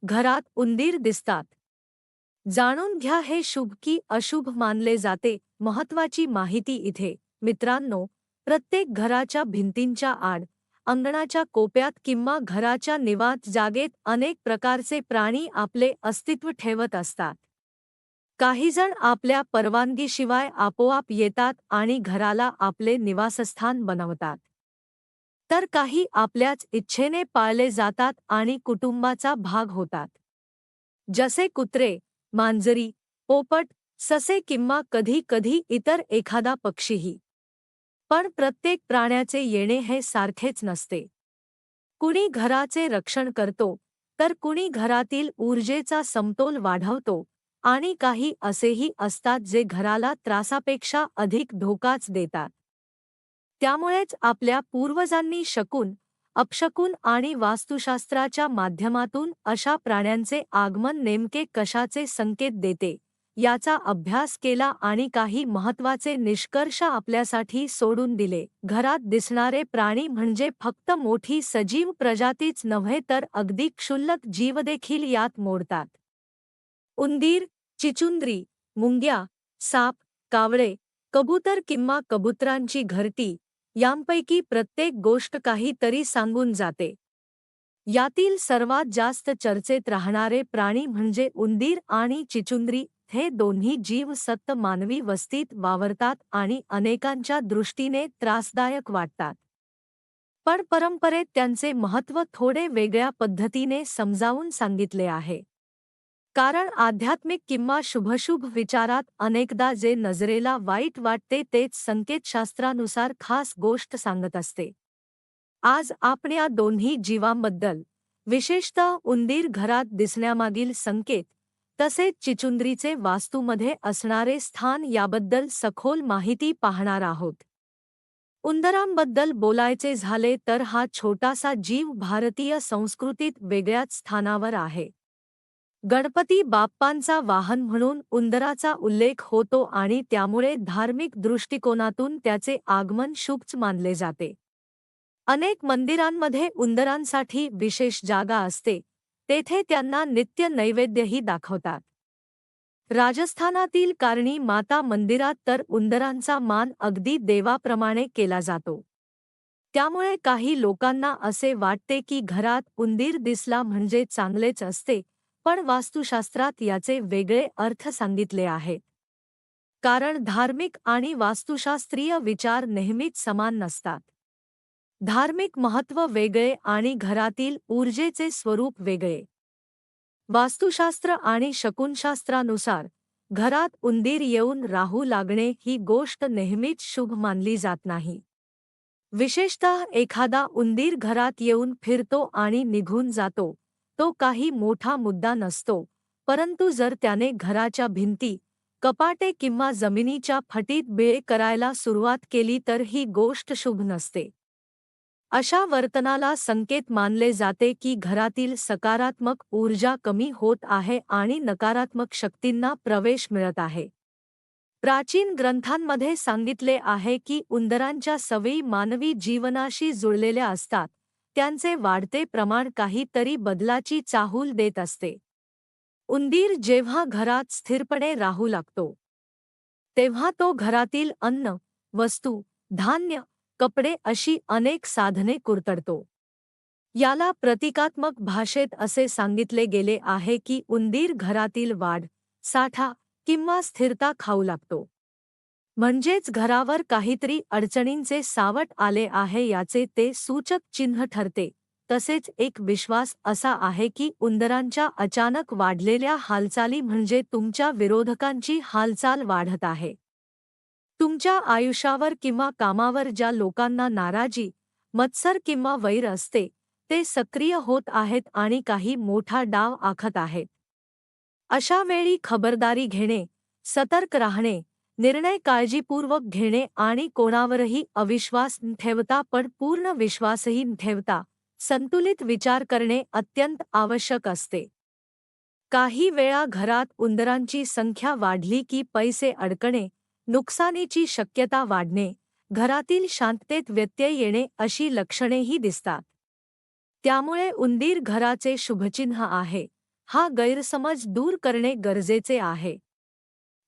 घरात उंदीर दिसतात. जाणून घ्या हे शुभ की अशुभ मानले जाते. महत्वाची माहिती इथे. मित्रांनो, प्रत्येक घराच्या भिंतींच्या आड, अंगणाच्या कोपऱ्यात किंवा घराच्या निवास जागेत अनेक प्रकारचे प्राणी आपले अस्तित्व ठेवत असतात. काहीजण आपल्या परवानगीशिवाय आपोआप येतात आणि घराला आपले निवासस्थान बनवतात. तर काही आपल्याच इच्छेने पाळले जातात आणि कुटुंबाचा भाग होतात. जसे कुत्रे, मांजरी, पोपट, ससे किंवा कधी-कधी इतर एखादा पक्षीही. पण प्रत्येक प्राण्याचे येणे हे सारखेच नसते. कुणी घराचे रक्षण करतो, तर कुणी घरातील ऊर्जेचा समतोल वाढवतो आणि काही असेही असतात जे घराला त्रासापेक्षा अधिक धोकाच देतात. त्यामुळेच आपल्या पूर्वजांनी शकून, अपशकुन आणि वास्तुशास्त्राच्या माध्यमातून अशा प्राण्यांचे आगमन नेमके कशाचे संकेत देते, याचा अभ्यास केला आणि काही महत्त्वाचे निष्कर्ष आपल्यासाठी सोडून दिले. घरात दिसणारे प्राणी म्हणजे फक्त मोठी सजीव प्रजातीच नव्हे तर अगदी क्षुल्लक जीवदेखील यात मोडतात. उंदीर, चिचुंद्री, मुंग्या, साप, कावळे, कबूतर किंवा कबुतरांची घरटी यांपैकी प्रत्येक गोष्ट काहीतरी सांगून जाते. यातील सर्वात जास्त चर्चेत राहणारे प्राणी म्हणजे उंदीर आणि चिचुंद्री. हे दोन्ही जीव सतत मानवी वस्तीत वावरतात आणि अनेकांच्या दृष्टीने त्रासदायक वाटतात. पण परंपरेत त्यांचे महत्त्व थोडे वेगळ्या पद्धतीने समजावून सांगितले आहे. कारण आध्यात्मिक किंवा शुभाशुभ विचारात अनेकदा जे नजरेला वाईट वाटते तेच संकेतशास्त्रानुसार खास गोष्ट सांगत असते. आज आपण या दोन्ही जीवांबद्दल, विशेषतः उंदीर घरात दिसण्यामागील संकेत, तसेच चिचुंद्रीचे वास्तूमध्ये असणारे स्थान याबद्दल सखोल माहिती पाहणार आहोत. उंदरांबद्दल बोलायचे झाले तर हा छोटासा जीव भारतीय संस्कृतीत वेगळ्याच स्थानावर आहे. गणपती बाप्पांचा वाहन म्हणून उंदराचा उल्लेख होतो आणि त्यामुळे धार्मिक दृष्टिकोनातून त्याचे आगमन शुभच मानले जाते. अनेक मंदिरांमध्ये उंदरांसाठी विशेष जागा असते, तेथे त्यांना नित्य नैवेद्यही दाखवतात. राजस्थानातील कारणी माता मंदिरात तर उंदरांचा मान अगदी देवाप्रमाणे केला जातो. त्यामुळे काही लोकांना असे वाटते की घरात उंदीर दिसला म्हणजे चांगलेच असते, पण वास्तुशास्त्रात याचे वेगळे अर्थ सांगितले आहेत. कारण धार्मिक आणि वास्तुशास्त्रीय विचार नेहमीच समान नसतात. धार्मिक महत्त्व वेगळे आणि घरातील ऊर्जेचे स्वरूप वेगळे. वास्तुशास्त्र आणि शकुनशास्त्रानुसार घरात उंदीर येऊन राहू लागणे ही गोष्ट नेहमीच शुभ मानली जात नाही. विशेषतः एखादा उंदीर घरात येऊन फिरतो आणि निघून जातो, तो काही मोठा मुद्दा नसतो, परंतु जर त्याने घराच्या भिंती, कपाटे किंवा जमिनीच्या फटीत बिळे करायला सुरुवात केली तर ही गोष्ट शुभ नसते. अशा वर्तनाला संकेत मानले जाते की घरातील सकारात्मक ऊर्जा कमी होत आहे आणि नकारात्मक शक्तींना प्रवेश मिळत आहे. प्राचीन ग्रंथांमध्ये सांगितले आहे की उंदरांच्या सवयी मानवी जीवनाशी जुळलेल्या असतात, त्यांचे वाढते प्रमाण काहीतरी बदलाची चाहूल देत असते. उंदीर जेव्हा घरात स्थिरपणे राहू लागतो, तेव्हा तो घरातील अन्न, वस्तू, धान्य, कपडे अशी अनेक साधने कुरतडतो. याला प्रतिकात्मक भाषेत असे सांगितले गेले आहे की उंदीर घरातील वाढ, साठा किंवा स्थिरता खाऊ लागतो. म्हणजेच घरावर काहीतरी अडचणींचे सावट आले आहे याचे ते सूचक चिन्ह ठरते. तसेच एक विश्वास असा आहे की उंदरांच्या अचानक वाढलेल्या हालचाली म्हणजे तुमच्या विरोधकांची हालचाल वाढत आहे. तुमच्या आयुष्यावर किंवा कामावर ज्या लोकांना नाराजी, मत्सर किंवा वैर असते, ते सक्रिय होत आहेत आणि काही मोठा डाव आखत आहेत. अशा वेळी खबरदारी घेणे, सतर्क राहणे, निर्णय काळजीपूर्वक घेणे आणि कोणावरही अविश्वास न ठेवता पण पूर्ण विश्वासही न ठेवता संतुलित विचार करणे अत्यंत आवश्यक असते. काही वेळा घरात उंदरांची संख्या वाढली की पैसे अडकणे, नुकसानीची शक्यता वाढणे, घरातील शांततेत व्यत्यय येणे अशी लक्षणेही दिसतात. त्यामुळे उंदीर घराचे शुभचिन्ह आहे, हा गैरसमज दूर करणे गरजेचे आहे.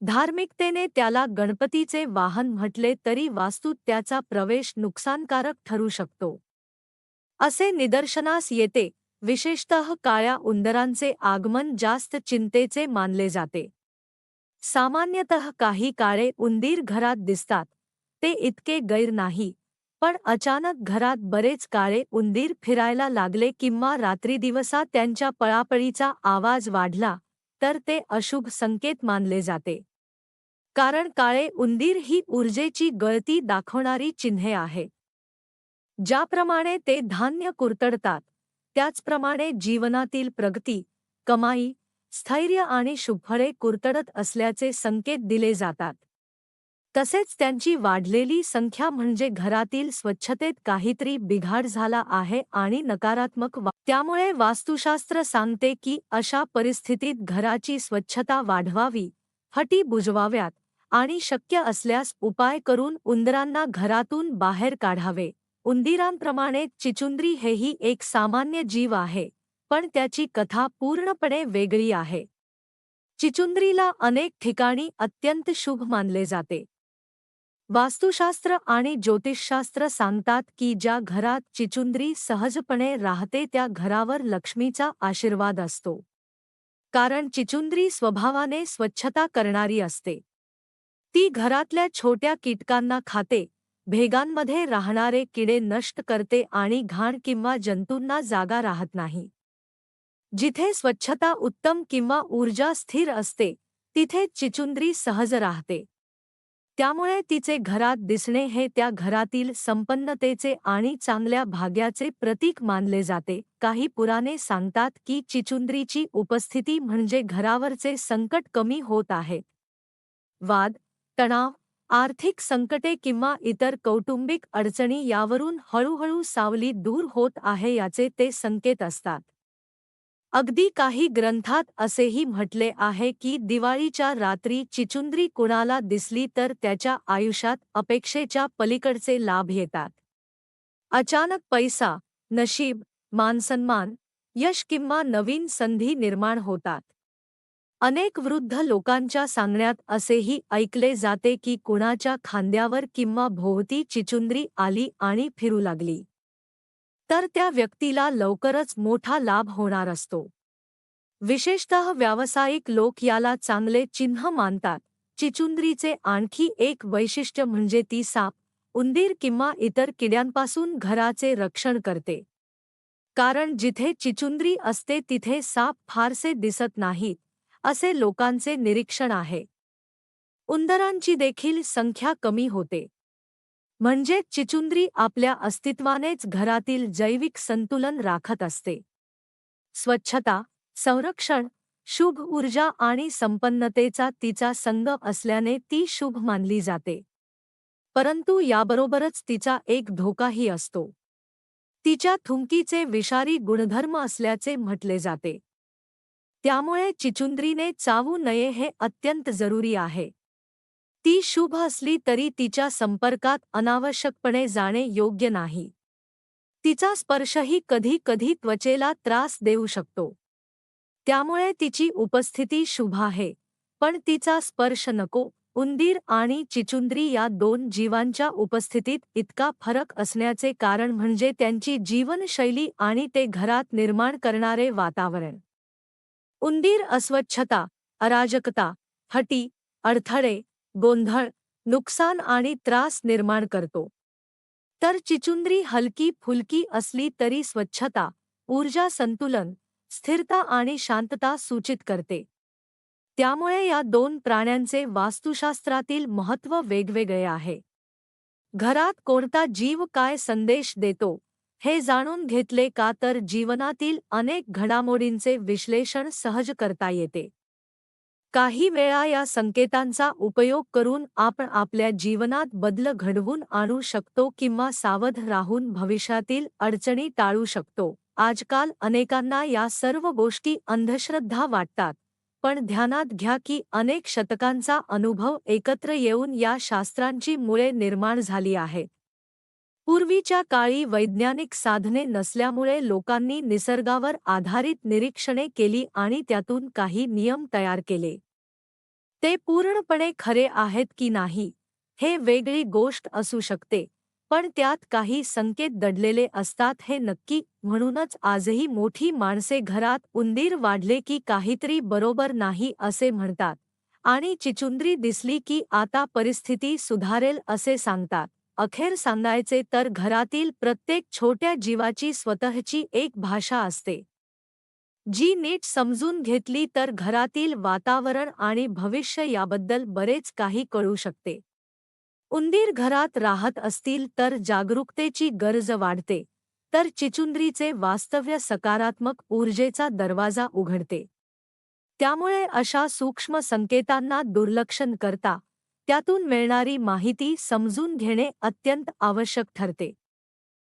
धार्मिकतेने त्याला गणपतीचे वाहन म्हटले तरी वास्तूत त्याचा प्रवेश नुकसानकारक ठरू शकतो असे निदर्शनास येते. विशेषतः काळ्या उंदरांचे आगमन जास्त चिंतेचे मानले जाते. सामान्यतः काही काळे उंदीर घरात दिसतात, ते इतके गैर नाही, पण अचानक घरात बरेच काळे उंदीर फिरायला लागले किंवा रात्रीदिवसा त्यांच्या पळापळीचा आवाज वाढला, तर ते अशुभ संकेत मानले जाते. कारण काळे उंदीर ही ऊर्जेची गळती दाखवणारी चिन्हे आहे. ज्याप्रमाणे ते धान्य कुरतडतात, त्याचप्रमाणे जीवनातील प्रगती, कमाई, स्थैर्य आणि शुभफळे कुरतडत असल्याचे संकेत दिले जातात. तसेच त्यांची वाढलेली संख्या म्हणजे घरातील स्वच्छतेत काहीतरी बिघाड झाला आहे आणि नकारात्मक त्यामुळे वास्तुशास्त्र सांगते की अशा परिस्थितीत घराची स्वच्छता वाढवावी, फटी बुजवाव्यात आणि शक्य असल्यास उपाय करून उंदरांना घरातून बाहेर काढावे. उंदीरांप्रमाणे चिचुंद्री हेही एक सामान्य जीव आहे, पण त्याची कथा पूर्णपणे वेगळी आहे. चिचुंद्रीला अनेक ठिकाणी अत्यंत शुभ मानले जाते. वास्तुशास्त्र आणि ज्योतिषशास्त्र सांगतात की ज्या घरात चिचुंद्री सहजपणे राहते त्या घरावर लक्ष्मीचा आशीर्वाद असतो. कारण चिचुंद्री स्वभावाने स्वच्छता करणारी असते. ती घरातल्या छोट्या कीटकांना खाते, भेगांमध्ये राहणारे किडे नष्ट करते आणि घाण किंवा जंतूंना जागा राहत नाही. जिथे स्वच्छता उत्तम किंवा ऊर्जा स्थिर असते, तिथे चिचुंद्री सहज राहते. त्यामुळे तिचे घरात दिसणे हे त्या घरातील संपन्नतेचे आणि चांगल्या भाग्याचे प्रतीक मानले जाते. काही पुराणे सांगतात की चिचुंद्रीची उपस्थिती म्हणजे घरावरचे संकट कमी होत आहे. वाद, तणाव, आर्थिक संकटे किंवा इतर कौटुंबिक अडचणी यावरून हळूहळू सावली दूर होत आहे याचे ते संकेत असतात. अगदी काही ग्रंथात असेही म्हटले आहे की दिवाळीच्या रात्री चिचुंद्री कुणाला दिसली तर त्याच्या आयुष्यात अपेक्षेच्या पलीकडचे लाभ येतात. अचानक पैसा, नशीब, मानसन्मान, यश किंवा नवीन संधी निर्माण होतात. अनेक वृद्ध लोकांच्या सांगण्यात असेही ऐकले जाते की कुणाच्या खांद्यावर किंवा भोवती चिचुंद्री आली आणि फिरू लागली, तर त्या व्यक्तीला लवकरच मोठा लाभ होणार असतो. विशेषतः व्यावसायिक लोक याला चांगले चिन्ह मानतात. चिचुंद्रीचे आणखी एक वैशिष्ट्य म्हणजे ती साप, उंदीर किंवा इतर किड्यांपासून घराचे रक्षण करते. कारण जिथे चिचुंद्री असते तिथे साप फारसे दिसत नाहीत, असे लोकांचे निरीक्षण आहे. उंदरांची देखील संख्या कमी होते. म्हणजे चिचुंद्री आपल्या अस्तित्वानेच घरातील जैविक संतुलन राखत असते. स्वच्छता, संरक्षण, शुभ ऊर्जा आणि संपन्नतेचा तिचा संग असल्याने ती शुभ मानली जाते. परंतु याबरोबरच तिचा एक धोकाही असतो. तिच्या थुंकीचे विषारी गुणधर्म असल्याचे म्हटले जाते. त्यामुळे चिचुंद्रीने चावू नये हे अत्यंत जरुरी आहे. ती शुभ असली तरी तिच्या संपर्कात अनावश्यकपणे जाणे योग्य नाही. तिचा स्पर्शही कधी कधी त्वचेला त्रास देऊ शकतो. त्यामुळे तिची उपस्थिती शुभ आहे, पण तिचा स्पर्श नको. उंदीर आणि चिचुंद्री या दोन जीवांच्या उपस्थितीत इतका फरक असण्याचे कारण म्हणजे त्यांची जीवनशैली आणि ते घरात निर्माण करणारे वातावरण. उंदीर अस्वच्छता, अराजकता, फटी, अडथळे, गोंधळ, नुकसान आणि त्रास निर्माण करतो. तर चिचुंद्री हलकी फुलकी असली तरी स्वच्छता, ऊर्जा संतुलन, स्थिरता आणि शांतता सूचित करते. त्यामुळे या दोन प्राण्यांचे वास्तुशास्त्रातील महत्त्व वेगवेगळे आहे. घरात कोणता जीव काय संदेश देतो, हे जाणून घेतले का तर जीवनातील अनेक घडामोडींचे विश्लेषण सहज करता येते. काही वेळा या संकेतांचा उपयोग करून आपण आपल्या जीवनात बदल घडवून आणू शकतो किंवा सावध राहून भविष्यातील अडचणी टाळू शकतो. आजकाल अनेकांना या सर्व गोष्टी अंधश्रद्धा वाटतात, पण ध्यानात घ्या की अनेक शतकांचा अनुभव एकत्र येऊन या शास्त्रांची मुळे निर्माण झाली आहेत. पूर्वीच्या काळी वैज्ञानिक साधने नसल्यामुळे लोकांनी निसर्गावर आधारित निरीक्षणे केली आणि त्यातून काही नियम तयार केले. ते पूर्णपणे खरे आहेत की नाही हे वेगळी गोष्ट असू शकते, पण त्यात काही संकेत दडलेले असतात हे नक्की. म्हणूनच आजही मोठी माणसे घरात उंदीर वाढले की काहीतरी बरोबर नाही असे म्हणतात आणि चिचुंद्री दिसली की आता परिस्थिती सुधारेल असे सांगतात. अखेर सांगायचे तर घरातील प्रत्येक छोट्या जीवाची स्वतःची एक भाषा असते, जी नीट समजून घेतली तर घरातील वातावरण आणि भविष्य याबद्दल बरेच काही कळू शकते. उंदीर घरात राहत असतील तर जागरूकतेची गरज वाढते, तर चिचुंद्रीचे वास्तव्य सकारात्मक ऊर्जेचा दरवाजा उघडते. त्यामुळे अशा सूक्ष्म संकेतांना दुर्लक्ष न करता त्यातून मिळणारी माहिती समजून घेणे अत्यंत आवश्यक ठरते.